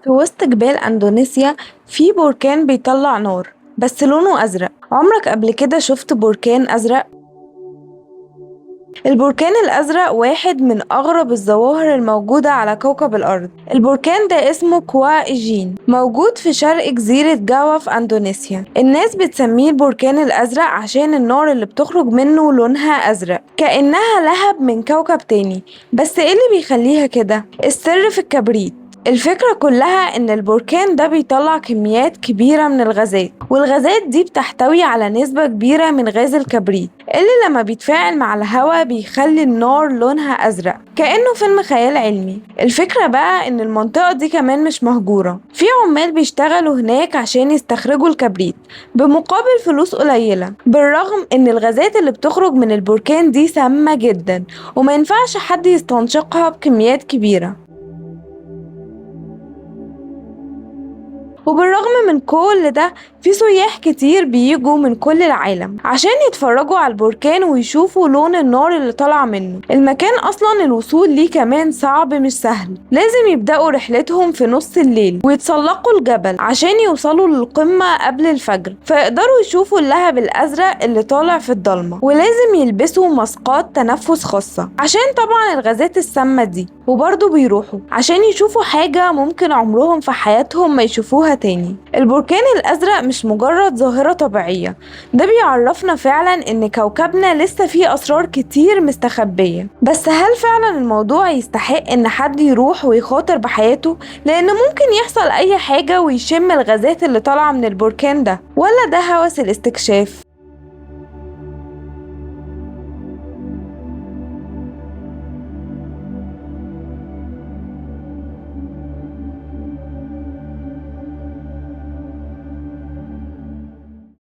في وسط جبال أندونيسيا في بركان بيطلع نار بس لونه أزرق. عمرك قبل كده شفت بركان أزرق؟ البركان الأزرق واحد من أغرب الظواهر الموجودة على كوكب الأرض. البركان ده اسمه كوا إيجين، موجود في شرق جزيرة جاوا في أندونيسيا. الناس بتسميه البركان الأزرق عشان النار اللي بتخرج منه لونها أزرق كأنها لهب من كوكب تاني. بس إيه اللي بيخليها كده؟ السر في الكبريت. الفكرة كلها إن البركان ده بيطلع كميات كبيرة من الغازات، والغازات دي بتحتوي على نسبة كبيرة من غاز الكبريت اللي لما بيتفاعل مع الهواء بيخلي النار لونها أزرق كأنه فيلم خيال علمي. الفكرة بقى إن المنطقة دي كمان مش مهجورة، في عمال بيشتغلوا هناك عشان يستخرجوا الكبريت بمقابل فلوس قليلة، بالرغم إن الغازات اللي بتخرج من البركان دي سامة جدا وما ينفعش حد يستنشقها بكميات كبيرة. وبالرغم من كل ده في سياح كتير بيجوا من كل العالم عشان يتفرجوا على البركان ويشوفوا لون النار اللي طالعة منه. المكان أصلا الوصول ليه كمان صعب مش سهل، لازم يبدأوا رحلتهم في نص الليل ويتسلقوا الجبل عشان يوصلوا للقمة قبل الفجر فيقدروا يشوفوا اللهب الأزرق اللي طالع في الضلمة، ولازم يلبسوا ماسكات تنفس خاصة عشان طبعا الغازات السامة دي. وبرضه بيروحوا عشان يشوفوا حاجة ممكن عمرهم في حياتهم ما يشوفوها تاني. البركان الأزرق مش مجرد ظاهرة طبيعية، ده بيعرفنا فعلا إن كوكبنا لسه فيه أسرار كتير مستخبية. بس هل فعلا الموضوع يستحق إن حد يروح ويخاطر بحياته؟ لأن ممكن يحصل أي حاجة ويشم الغازات اللي طالعة من البركان ده، ولا ده هوس الاستكشاف؟